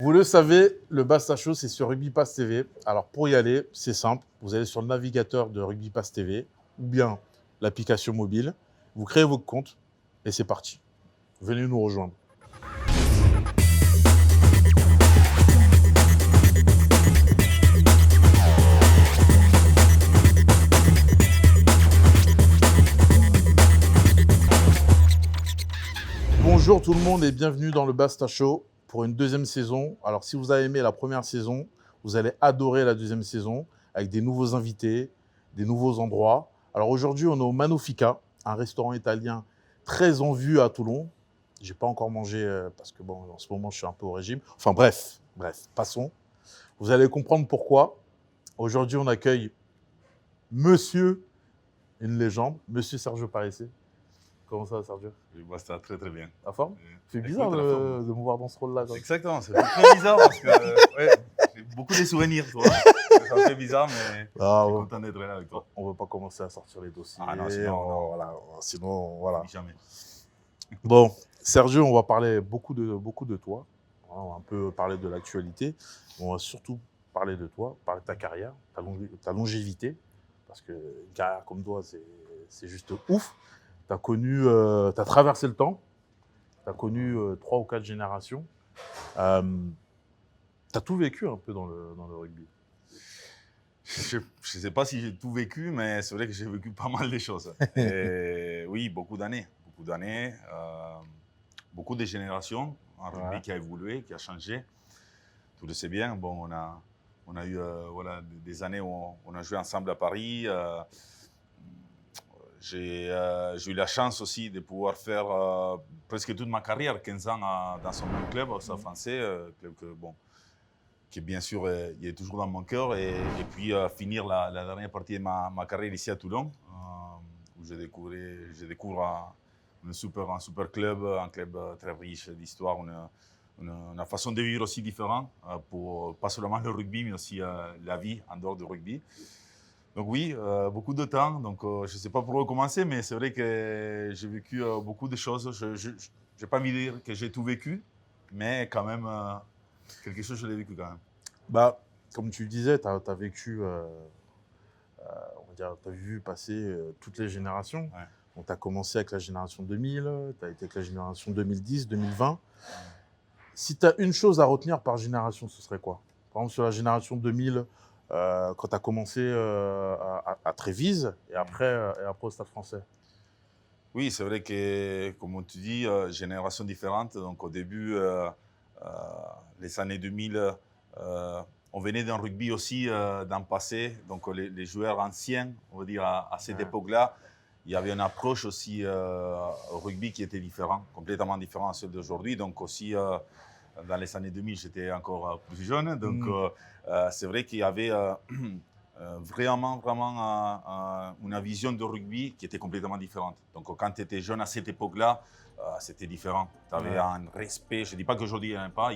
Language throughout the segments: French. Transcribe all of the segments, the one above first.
Vous le savez, le Basta Show, c'est sur Rugby Pass TV. Alors, pour y aller, c'est simple. Vous allez sur le navigateur de Rugby Pass TV ou bien l'application mobile. Vous créez votre compte et c'est parti. Venez nous rejoindre. Bonjour tout le monde et bienvenue dans le Basta Show pour une deuxième saison. Alors, si vous avez aimé la première saison, vous allez adorer la deuxième saison avec des nouveaux invités, des nouveaux endroits. Alors aujourd'hui, on est au Manofica, un restaurant italien très en vue à Toulon. J'ai pas encore mangé parce que bon, en ce moment, je suis un peu au régime. Enfin bref, passons. Vous allez comprendre pourquoi. Aujourd'hui, on accueille Monsieur, une légende, Monsieur Sergio Parisse. Comment ça va, Sergio? Oui, bah, ça va très très bien. La forme? C'est Écoute, bizarre la forme. de me voir dans ce rôle-là. Exactement, c'est très bizarre parce que ouais, j'ai beaucoup de souvenirs, toi. Ça fait bizarre, mais Ah, je suis ouais. content d'être là avec toi. On ne veut pas commencer à sortir les dossiers. Ah non, sinon, non. Voilà, sinon, voilà. Jamais. Bon, Sergio, on va parler beaucoup de toi. On va un peu parler de l'actualité. On va surtout parler de toi, parler de ta carrière, ta longévité. Parce qu'une carrière comme toi, c'est juste ouf. Tu as traversé le temps. Tu as connu 3 ou 4 générations. Tu as tout vécu un peu dans le rugby. Je ne sais pas si j'ai tout vécu, mais c'est vrai que j'ai vécu pas mal de choses. Et oui, beaucoup d'années. Beaucoup de générations. Un rugby qui a évolué, qui a changé. Tu le sais bien. Bon, on a eu voilà, des années où on a joué ensemble à Paris. J'ai eu la chance aussi de pouvoir faire presque toute ma carrière, 15 ans dans son même club, au Stade Français, club qui bien sûr il est toujours dans mon cœur, et puis finir la dernière partie de ma carrière ici à Toulon, où je découvre un super club, un club très riche d'histoire, une façon de vivre aussi différente, pour pas seulement le rugby, mais aussi la vie en dehors du rugby. Donc oui, beaucoup de temps. Donc je ne sais pas par où commencer, mais c'est vrai que j'ai vécu beaucoup de choses. Je n'ai pas envie de dire que j'ai tout vécu, mais quand même, quelque chose, je l'ai vécu quand même. Bah, comme tu disais, tu as vécu, on va dire, tu as vu passer toutes les générations. Ouais. Donc, tu as commencé avec la génération 2000, tu as été avec la génération 2010, 2020. Si tu as une chose à retenir par génération, ce serait quoi? Par exemple, sur la génération 2000, quand tu as commencé à Trévise et après au Stade Français. Oui, c'est vrai que, comme tu dis, générations différentes. Donc au début, les années 2000, on venait d'un rugby aussi dans le passé. Donc les joueurs anciens, on va dire à cette époque-là, il y avait une approche aussi au rugby qui était différente, complètement différente à celle d'aujourd'hui. Donc aussi, dans les années 2000, j'étais encore plus jeune. Donc c'est vrai qu'il y avait vraiment une vision de rugby qui était complètement différente. Donc quand tu étais jeune à cette époque-là, c'était différent. Tu avais un respect. Je ne dis pas qu'aujourd'hui il n'y en a pas.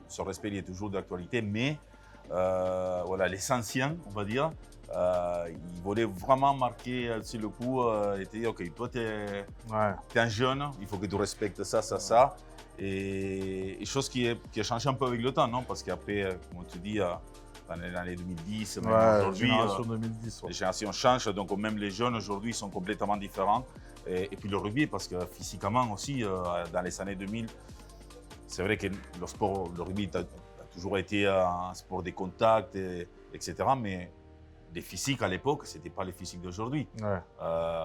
Ce respect il est toujours d'actualité, mais voilà, les anciens, on va dire, ils voulaient vraiment marquer sur le coup et te dire, ok, toi tu es un jeune, il faut que tu respectes ça, ça. Et chose qui a changé un peu avec le temps, non? Parce qu'après, comme tu dis, dans les années 2010, même aujourd'hui, Génération 2010. les générations changent, donc même les jeunes aujourd'hui sont complètement différents. Et puis le rugby, parce que physiquement aussi, dans les années 2000, c'est vrai que le rugby a toujours été un sport de contact, etc. Mais les physiques à l'époque, ce n'était pas les physiques d'aujourd'hui.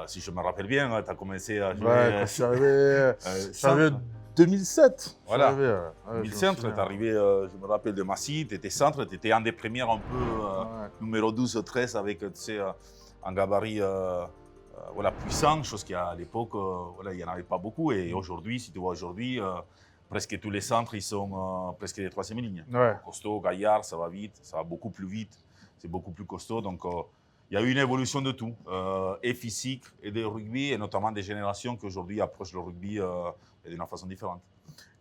Si je me rappelle bien, tu as commencé à jouer. Quand je suis arrivé 2007. Voilà. 2007, tu es arrivé, je me rappelle de Massy, tu étais centre, tu étais un des premiers un peu numéro 12 13 avec, tu sais, un gabarit voilà, puissant, chose qu'à l'époque, voilà, il n'y en avait pas beaucoup. Et aujourd'hui, si tu vois aujourd'hui, presque tous les centres, ils sont presque des troisième ligne. Costaud, Gaillard, ça va vite, ça va beaucoup plus vite, c'est beaucoup plus costaud. Donc, il y a eu une évolution de tout, et physique, et de rugby, et notamment des générations qui aujourd'hui approchent le rugby d'une façon différente.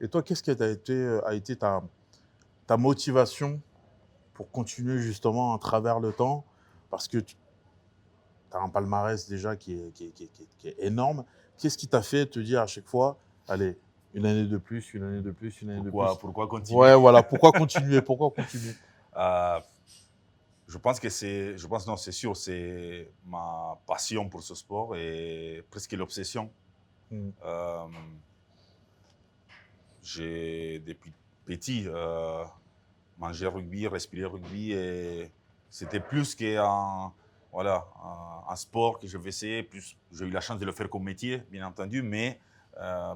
Et toi, qu'est-ce qui a été ta motivation pour continuer justement à travers le temps? Parce que tu as un palmarès déjà qui est énorme. Qu'est-ce qui t'a fait te dire à chaque fois, allez, Une année de plus, une année de plus, une année de plus. Pourquoi continuer? Ouais, voilà. Pourquoi continuer? Pourquoi continuer? Je pense que non, c'est sûr, c'est ma passion pour ce sport et presque l'obsession. Mm. J'ai depuis petit mangé rugby, respiré rugby et c'était plus qu'un voilà, un sport que je faisais. Plus, j'ai eu la chance de le faire comme métier, bien entendu, mais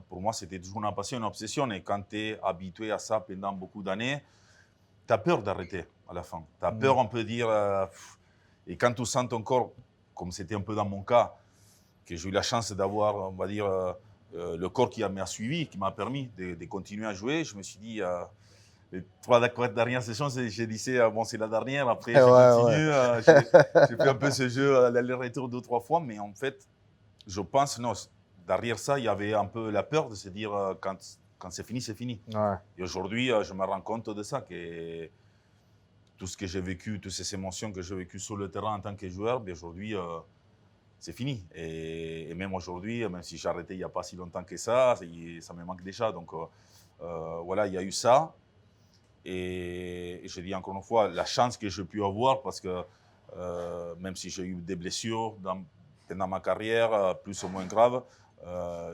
pour moi, c'était toujours une passion, une obsession. Et quand tu es habitué à ça pendant beaucoup d'années, tu as peur d'arrêter à la fin. Tu as peur, on peut dire. Et quand tu sens ton corps, comme c'était un peu dans mon cas, que j'ai eu la chance d'avoir, on va dire, le corps qui m'a suivi, qui m'a permis de continuer à jouer, je me suis dit, les 3 dernières sessions, j'ai dit, bon, c'est la dernière, après je continue. J'ai fait un peu ce jeu, l'aller-retour 2-3 fois, mais en fait, je pense, non, derrière ça, il y avait un peu la peur de se dire, quand c'est fini, c'est fini. Ouais. Et aujourd'hui, je me rends compte de ça, que tout ce que j'ai vécu, toutes ces émotions que j'ai vécues sur le terrain en tant que joueur, bien aujourd'hui, c'est fini. Et même aujourd'hui, même si j'ai arrêté il n'y a pas si longtemps que ça me manque déjà. Donc voilà, il y a eu ça. Et je dis encore une fois, la chance que j'ai pu avoir, parce que même si j'ai eu des blessures pendant ma carrière, plus ou moins graves,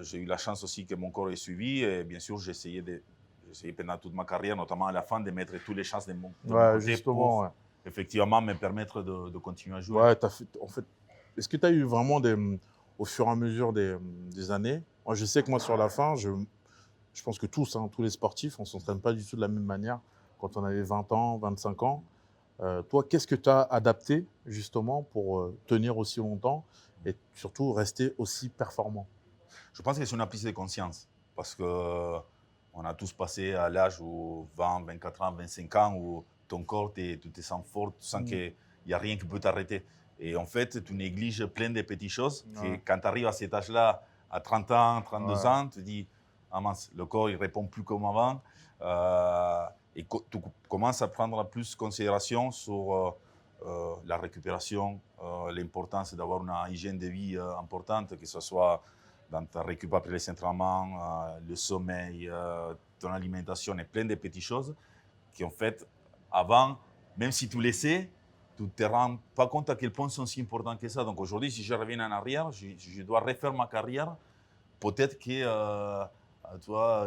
j'ai eu la chance aussi que mon corps ait suivi. Et bien sûr, j'ai essayé pendant toute ma carrière, notamment à la fin, de mettre toutes les chances de mon côté Justement, pour ouais. effectivement me permettre de continuer à jouer. Ouais, en fait, est-ce que tu as eu vraiment au fur et à mesure des années, moi je sais que moi sur la fin, je pense que tous, hein, tous les sportifs, on ne s'entraîne pas du tout de la même manière quand on avait 20 ans, 25 ans. Toi, qu'est-ce que tu as adapté justement pour tenir aussi longtemps et surtout rester aussi performant? Je pense que c'est une prise de conscience parce que on a tous passé à l'âge où 20, 24 ans, 25 ans où ton corps, tu te sens fort, tu sens qu'il n'y a rien qui peut t'arrêter. Et en fait, tu négliges plein de petites choses que quand tu arrives à cet âge-là, à 30 ans, 32 ans, tu te dis, ah mince, le corps, il répond plus comme avant. Et tu commences à prendre plus considération sur la récupération, l'importance d'avoir une hygiène de vie importante, que ce soit dans ta récup après les entraînements, le sommeil, ton alimentation et plein de petites choses qui, en fait, avant, même si tu les sais, tu ne te rends pas compte à quel point sont si importants que ça. Donc aujourd'hui, si je reviens en arrière, je dois refaire ma carrière. Peut-être que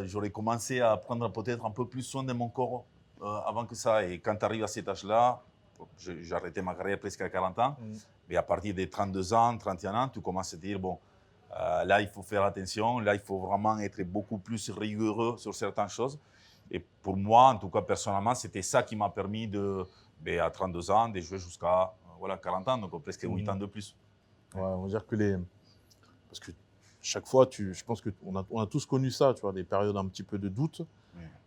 j'aurais commencé à prendre peut-être un peu plus soin de mon corps avant que ça. Et quand tu arrives à cet âge-là, j'ai arrêté ma carrière presque à 40 ans, mais à partir des 32 ans, 31 ans, tu commences à te dire, bon, là, il faut faire attention. Là, il faut vraiment être beaucoup plus rigoureux sur certaines choses. Et pour moi, en tout cas, personnellement, c'était ça qui m'a permis à 32 ans, de jouer jusqu'à 40 ans, donc presque 8 ans de plus. Ouais, on va dire que parce que chaque fois, je pense qu'on a tous connu ça, tu vois, des périodes un petit peu de doute.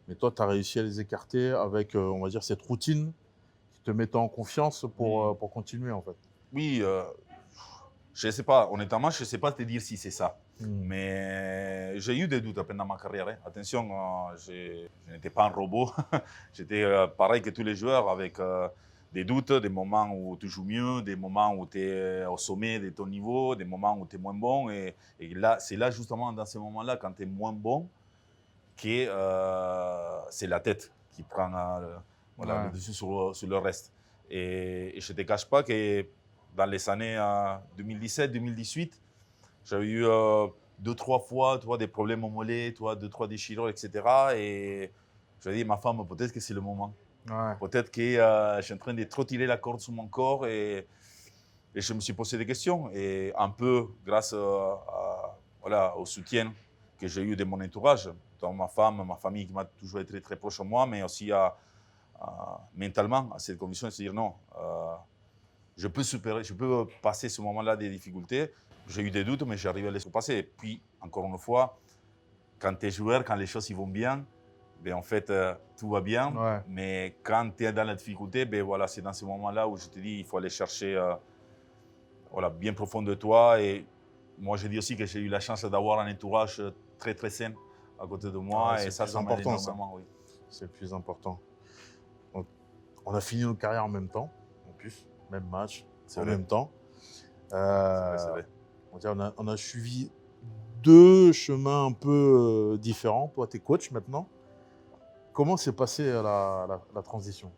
Mais toi, tu as réussi à les écarter avec, on va dire, cette routine qui te mettait en confiance pour continuer, en fait. Oui, je ne sais pas, honnêtement, je ne sais pas te dire si c'est ça. Mais j'ai eu des doutes pendant ma carrière. Hein. Attention, je n'étais pas un robot. J'étais pareil que tous les joueurs, avec des doutes, des moments où tu joues mieux, des moments où tu es au sommet de ton niveau, des moments où tu es moins bon. Et là, c'est là justement dans ces moments-là, quand tu es moins bon, que c'est la tête qui prend le dessus sur le reste. Et je ne te cache pas que dans les années 2017-2018, j'avais eu 2-3 fois des problèmes au mollet, 2-3 déchirures, etc. Et je me dis, ma femme, peut-être que c'est le moment. Ouais. Peut-être que je suis en train de trop tirer la corde sur mon corps et je me suis posé des questions. Et un peu grâce au soutien que j'ai eu de mon entourage, donc ma femme, ma famille qui m'a toujours été très proche de moi, mais aussi mentalement à cette condition de se dire non, je peux passer ce moment-là des difficultés. J'ai eu des doutes, mais j'arrive à les surpasser. Et puis, encore une fois, quand tu es joueur, quand les choses y vont bien, ben, en fait, tout va bien. Ouais. Mais quand tu es dans la difficulté, ben, voilà, c'est dans ce moment-là où je te dis il faut aller chercher bien profond de toi. Et moi, je dis aussi que j'ai eu la chance d'avoir un entourage très, très sain à côté de moi. Et ça m'aide énormément. Oui. C'est le plus important. Donc, on a fini nos carrières en même temps, en plus, même match, en même temps. C'est vrai. On a suivi deux chemins un peu différents. Toi, tu es coach maintenant. Comment s'est passée la transition?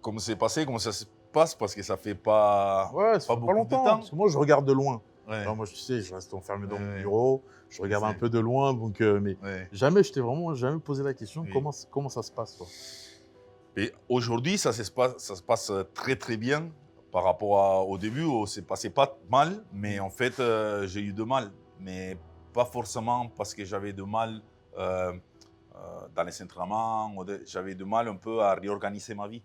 Comment c'est passé, comment ça se passe, parce que ça fait pas, Ouais, ça pas fait pas beaucoup de longtemps. temps. Parce que moi, je regarde de loin. Ouais, Alors moi, tu sais, je reste enfermé dans mon ouais, bureau. Je regarde un sais. peu de loin. Donc, mais Ouais, jamais, je t'ai vraiment jamais posé la question oui. comment ça se passe, toi? Et aujourd'hui, ça se passe très très bien par rapport au début où c'est passé pas mal, mais en fait, j'ai eu de mal. Mais pas forcément parce que j'avais de mal dans les entraînements, j'avais de mal un peu à réorganiser ma vie.